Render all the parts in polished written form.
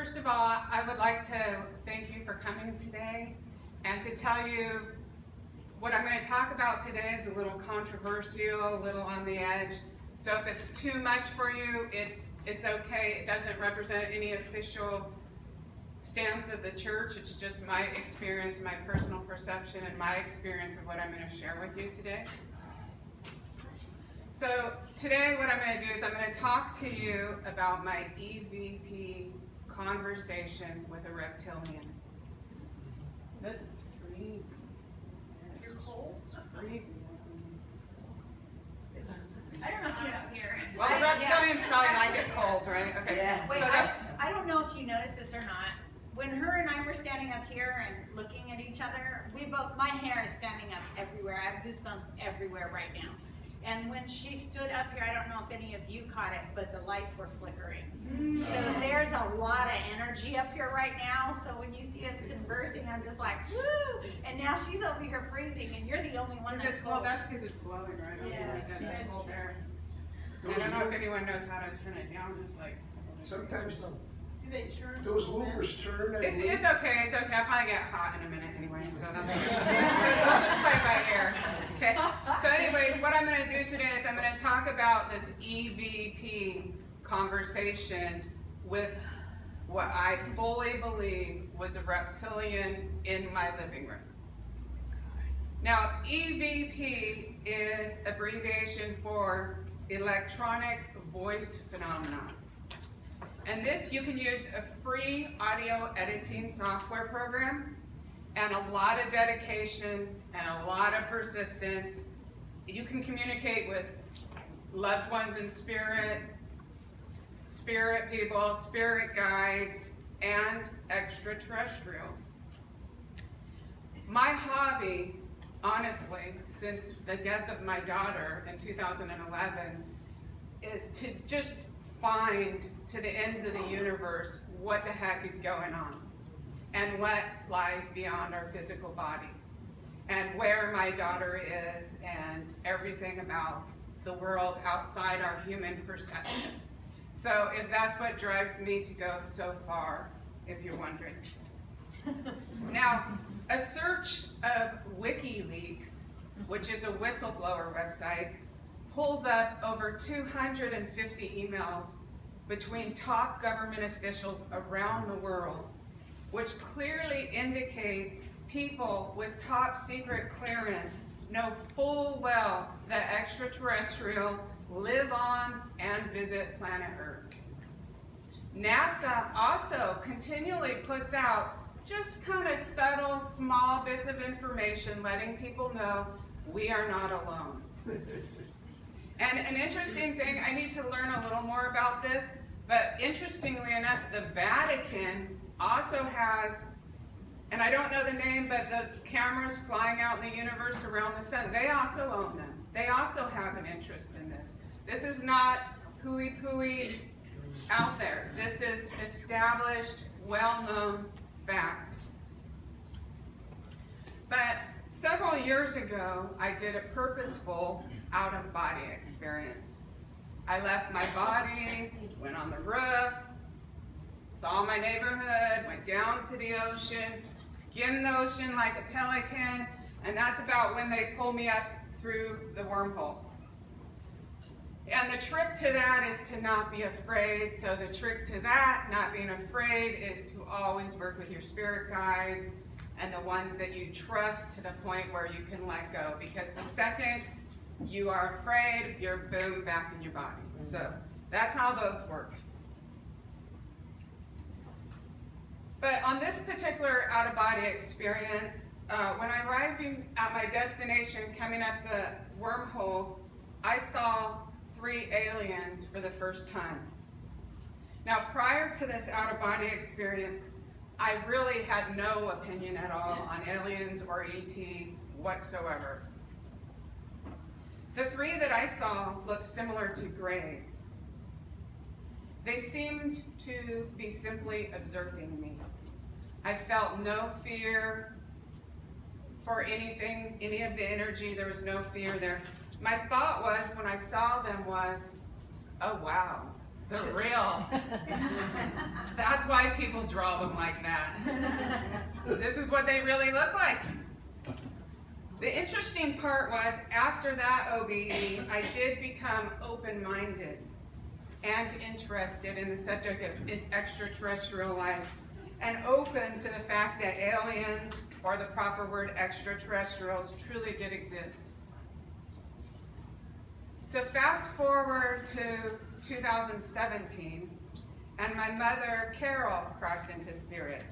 First of all, I would like to thank you for coming today and to tell you what I'm going to talk about today is a little controversial, a little on the edge. So if it's too much for you, it's okay. It doesn't represent any official stance of the church. It's just my experience, my personal perception, and my experience of what I'm going to share with you today. So today what I'm going to do is I'm going to talk to you about my EVP conversation with a reptilian. This is freezing. You're cold? It's freezing. I don't know if you're out here. Well, the reptilians probably like it cold, right? Okay. Yeah. Wait, So that's, I don't know if you noticed this or not. When her and I were standing up here and looking at each other, my hair is standing up everywhere. I have goosebumps everywhere right now. And when she stood up here, I don't know if any of you caught it, but the lights were flickering. So there's a lot of energy up here right now. So when you see us conversing, I'm just like, woo! And now she's over here freezing, and you're the only one that's cold. well, that's because it's blowing right over Yeah, like it's that good. cold air. I don't know if anyone knows how to turn it down, just like. Sometimes Do they turn? those louvers turn and It's okay, it's okay. I'll probably get hot in a minute anyway, so that's okay. I'll just play by ear. Okay. So anyways, what I'm going to do today is I'm going to talk about this EVP conversation with what I fully believe was a reptilian in my living room. Now, EVP is abbreviation for electronic voice phenomenon. And this, you can use a free audio editing software program and a lot of dedication and a lot of persistence. You can communicate with loved ones in spirit, spirit people, spirit guides, and extraterrestrials. My hobby, honestly, since the death of my daughter in 2011, is to just find to the ends of the universe what the heck is going on and what lies beyond our physical body and where my daughter is and everything about the world outside our human perception. So if that's what drives me to go so far, if you're wondering. Now, a search of WikiLeaks, which is a whistleblower website, pulls up over 250 emails between top government officials around the world, which clearly indicate people with top secret clearance know full well that extraterrestrials live on and visit planet Earth. NASA also continually puts out just kind of subtle, small bits of information letting people know we are not alone. And an interesting thing, I need to learn a little more about this, but interestingly enough, the Vatican also has, and I don't know the name, but the cameras flying out in the universe around the sun, they also own them. They also have an interest in this. This is not hooey-pooey out there. This is established, well-known fact. But several years ago, I did a purposeful out-of-body experience. I left my body, went on the roof, saw my neighborhood, went down to the ocean, skimmed the ocean like a pelican, and that's about when they pull me up through the wormhole. And the trick to that is to not be afraid. So the trick to that, not being afraid, is to always work with your spirit guides and the ones that you trust to the point where you can let go. Because the second you are afraid, you're boom, back in your body. So that's how those work. But on this particular out-of-body experience, when I arrived at my destination, coming up the wormhole, I saw 3 aliens for the first time. Now, prior to this out-of-body experience, I really had no opinion at all on aliens or ETs whatsoever. The 3 that I saw looked similar to grays. They seemed to be simply observing me. I felt no fear for anything, any of the energy. There was no fear there. My thought was, when I saw them, was, oh wow, They're real. That's why people draw them like that. This is what they really look like. The interesting part was, after that OBE, I did become open-minded and interested in the subject of extraterrestrial life, and open to the fact that aliens, or the proper word extraterrestrials, truly did exist. So fast forward to 2017, and my mother, Carol, crossed into spirit.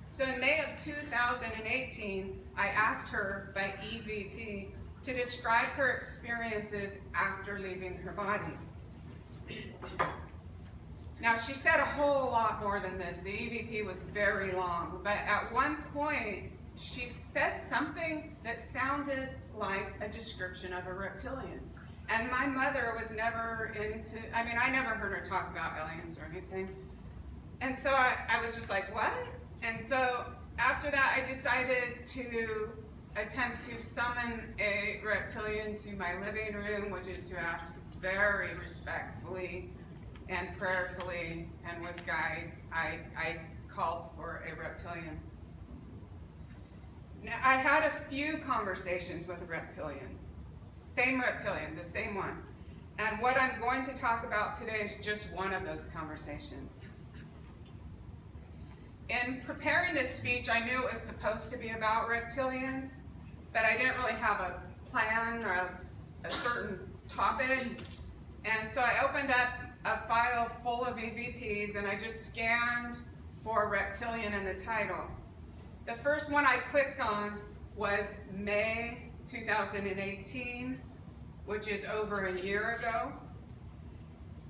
So in May of 2018, I asked her by EVP to describe her experiences after leaving her body. Now, she said a whole lot more than this. The EVP was very long, but at one point, she said something that sounded like a description of a reptilian. And my mother was never into, I never heard her talk about aliens or anything. And so I was just like, what? And so after that, I decided to attempt to summon a reptilian to my living room, which is to ask very respectfully and prayerfully and with guides. I called for a reptilian. Now, I had a few conversations with a reptilian. Same reptilian, the same one. And what I'm going to talk about today is just one of those conversations. In preparing this speech, I knew it was supposed to be about reptilians, but I didn't really have a plan or a certain topic. And so I opened up a file full of EVPs, and I just scanned for reptilian in the title. The first one I clicked on was May 2018, which is over a year ago.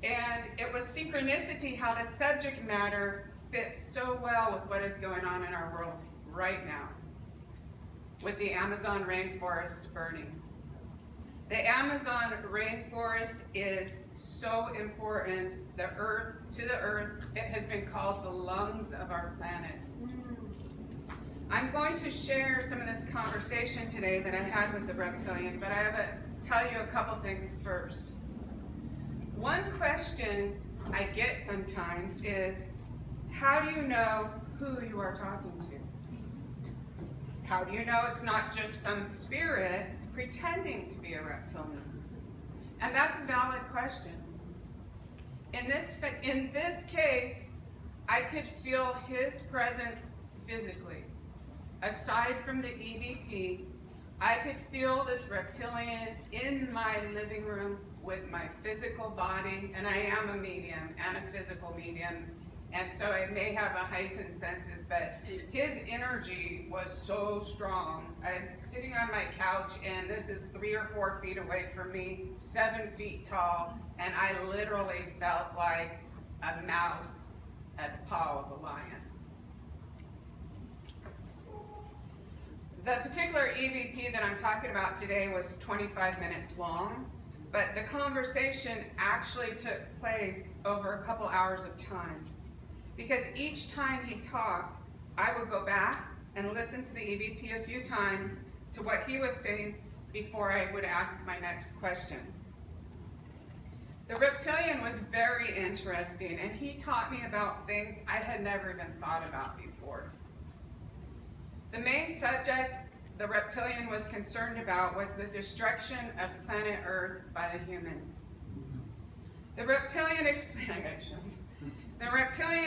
And it was synchronicity how the subject matter fits so well with what is going on in our world right now, with the Amazon rainforest burning. The Amazon rainforest is so important. The earth, it has been called the lungs of our planet. I'm going to share some of this conversation today that I had with the reptilian, but I have to tell you a couple things first. One question I get sometimes is, how do you know who you are talking to? How do you know it's not just some spirit pretending to be a reptilian? And that's a valid question. In this case, I could feel his presence physically. Aside from the EVP, I could feel this reptilian in my living room with my physical body, and I am a medium and a physical medium, and so I may have a heightened senses, but his energy was so strong. I'm sitting on my couch, and this is 3 or 4 feet away from me, 7 feet tall, and I literally felt like a mouse at the paw of a lion. The particular EVP that I'm talking about today was 25 minutes long, but the conversation actually took place over a couple hours of time. Because each time he talked, I would go back and listen to the EVP a few times to what he was saying before I would ask my next question. The reptilian was very interesting, and he taught me about things I had never even thought about before. The main subject the reptilian was concerned about was the destruction of planet Earth by the humans. The reptilian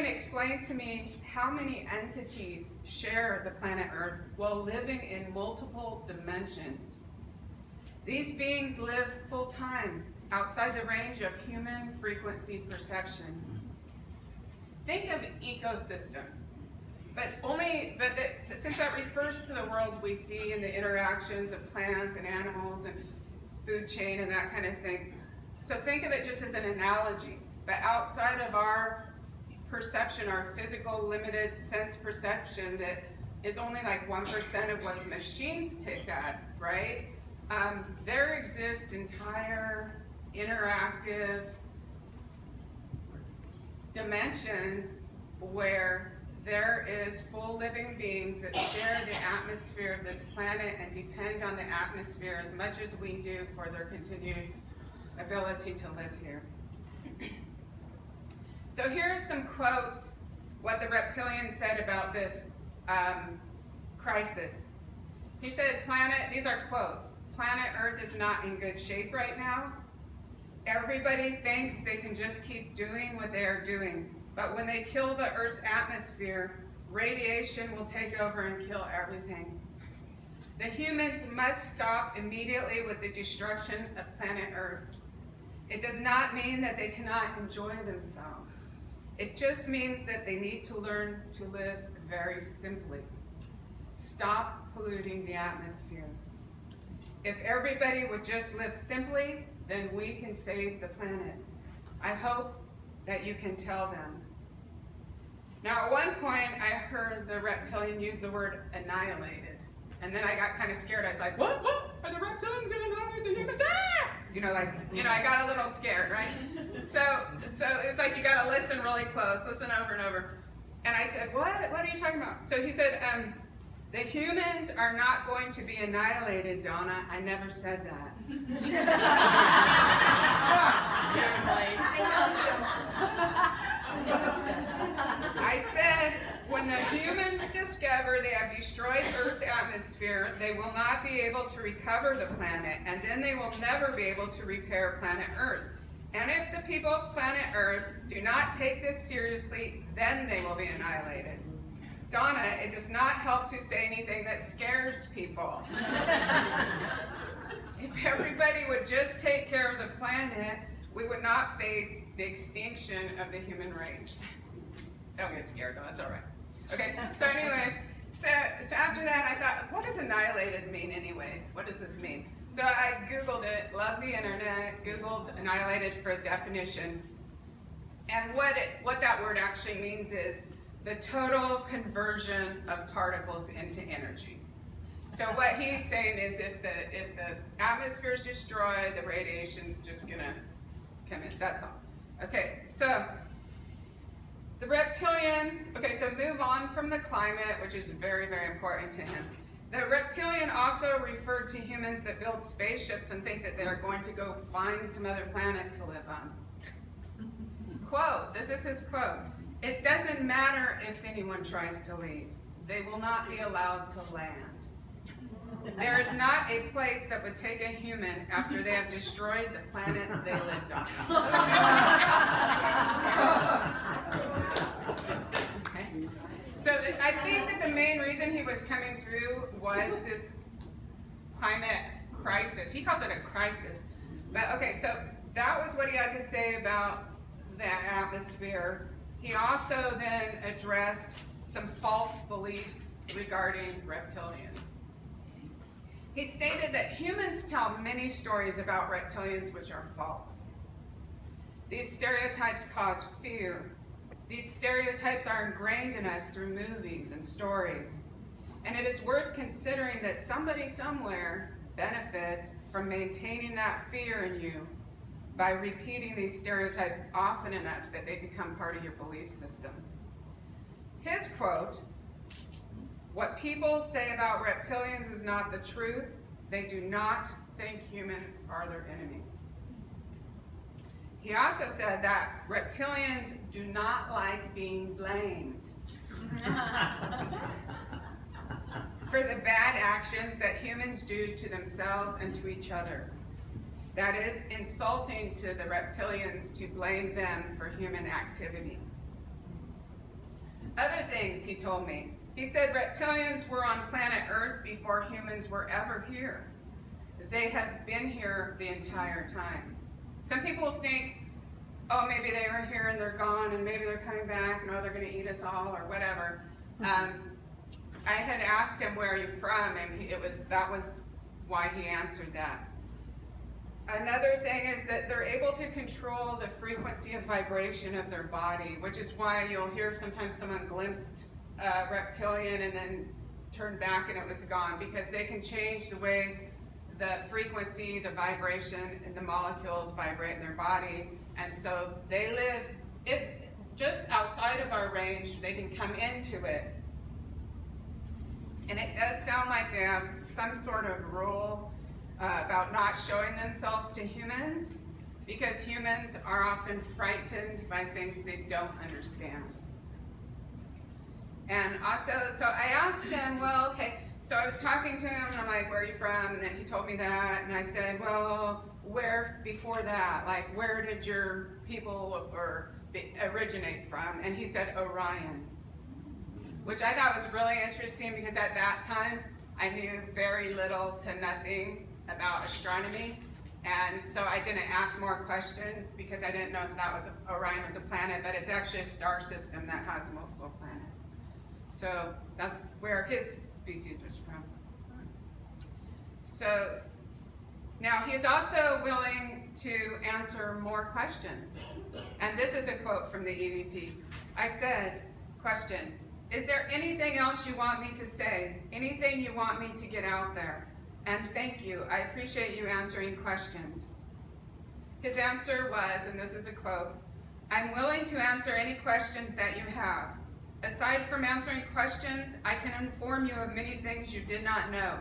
explained to me how many entities share the planet Earth while living in multiple dimensions. These beings live full-time outside the range of human frequency perception. Think of ecosystem, since that refers to the world we see and the interactions of plants and animals and food chain and that kind of thing. So think of it just as an analogy, but outside of our perception, our physical limited sense perception that is only like 1% of what machines pick up, right? There exist entire interactive dimensions where there is full living beings that share the atmosphere of this planet and depend on the atmosphere as much as we do for their continued ability to live here. So here are some quotes, what the Reptilian said about this crisis. He said, these are quotes, planet Earth is not in good shape right now. Everybody thinks they can just keep doing what they are doing, but when they kill the Earth's atmosphere, radiation will take over and kill everything. The humans must stop immediately with the destruction of planet Earth. It does not mean that they cannot enjoy themselves. It just means that they need to learn to live very simply. Stop polluting the atmosphere. If everybody would just live simply, then we can save the planet. I hope that you can tell them. Now, at one point, I heard the Reptilian use the word annihilated. And then I got kind of scared. I was like, what? Are the Reptilians going to annihilate the humans? Ah! I got a little scared, right? So it's like you got to listen really close, listen over and over. And I said, what are you talking about? So he said, the humans are not going to be annihilated, Donna. I never said that. I said, when the humans discover they have destroyed Earth's atmosphere, they will not be able to recover the planet, and then they will never be able to repair planet Earth. And if the people of planet Earth do not take this seriously, then they will be annihilated. Donna, it does not help to say anything that scares people. If everybody would just take care of the planet, we would not face the extinction of the human race. Don't get scared, though, that's all right. Okay, so anyways, so after that I thought, what does annihilated mean anyways? What does this mean? So I Googled it, love the internet, Googled annihilated for a definition. And what that word actually means is the total conversion of particles into energy. So what he's saying is if the atmosphere is destroyed, the radiation's just gonna come in, that's all. Okay, so the Reptilian, so move on from the climate, which is very, very important to him. The Reptilian also referred to humans that build spaceships and think that they're going to go find some other planet to live on. Quote, this is his quote, "It doesn't matter if anyone tries to leave. They will not be allowed to land. There is not a place that would take a human after they have destroyed the planet they lived on." Okay. So I think that the main reason he was coming through was this climate crisis. He calls it a crisis. But okay, so that was what he had to say about the atmosphere. He also then addressed some false beliefs regarding reptilians. He stated that humans tell many stories about reptilians which are false. These stereotypes cause fear. These stereotypes are ingrained in us through movies and stories. And it is worth considering that somebody somewhere benefits from maintaining that fear in you by repeating these stereotypes often enough that they become part of your belief system. His quote, "What people say about reptilians is not the truth. They do not think humans are their enemy." He also said that reptilians do not like being blamed for the bad actions that humans do to themselves and to each other. That is insulting to the reptilians to blame them for human activity. Other things he told me. He said reptilians were on planet Earth before humans were ever here. They have been here the entire time. Some people think, oh, maybe they were here and they're gone and maybe they're coming back and oh, they're going to eat us all or whatever. I had asked him, where are you from? And that was why he answered that. Another thing is that they're able to control the frequency of vibration of their body, which is why you'll hear sometimes someone glimpsed a reptilian and then turned back and it was gone, because they can change the way the frequency, the vibration, and the molecules vibrate in their body. And so they live it just outside of our range. They can come into it. And it does sound like they have some sort of rule about not showing themselves to humans. because humans are often frightened by things they don't understand. And also, so I asked him, well, okay, so I was talking to him, and I'm like, where are you from? And then he told me that, and I said, well, where before that? Like, where did your people originate from? And he said, Orion, which I thought was really interesting because at that time, I knew very little to nothing about astronomy. And so I didn't ask more questions because I didn't know if that was Orion was a planet, but it's actually a star system that has multiple planets. So that's where his species was from. So now he's also willing to answer more questions. And this is a quote from the EVP. I said, question, is there anything else you want me to say? Anything you want me to get out there? And thank you, I appreciate you answering questions. His answer was, and this is a quote, I'm willing to answer any questions that you have. Aside from answering questions, I can inform you of many things you did not know.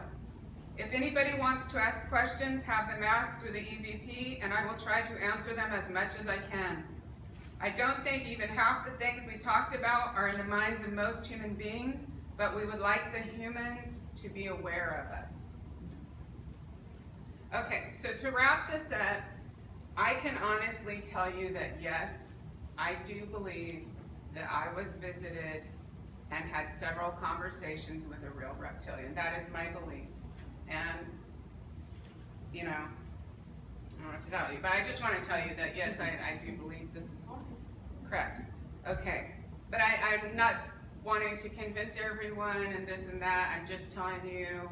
If anybody wants to ask questions, have them asked through the EVP, and I will try to answer them as much as I can. I don't think even half the things we talked about are in the minds of most human beings, but we would like the humans to be aware of us. Okay, so to wrap this up, I can honestly tell you that yes, I do believe that I was visited and had several conversations with a real reptilian. That is my belief. And, you know, I don't know what to tell you, but I just want to tell you that yes, I do believe this is correct. Okay, but I'm not wanting to convince everyone and this and that. I'm just telling you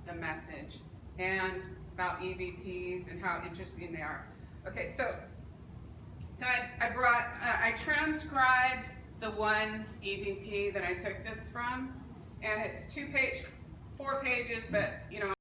the message and about EVPs and how interesting they are. Okay, so I transcribed the one EVP that I took this from, and it's 4 pages, but you know,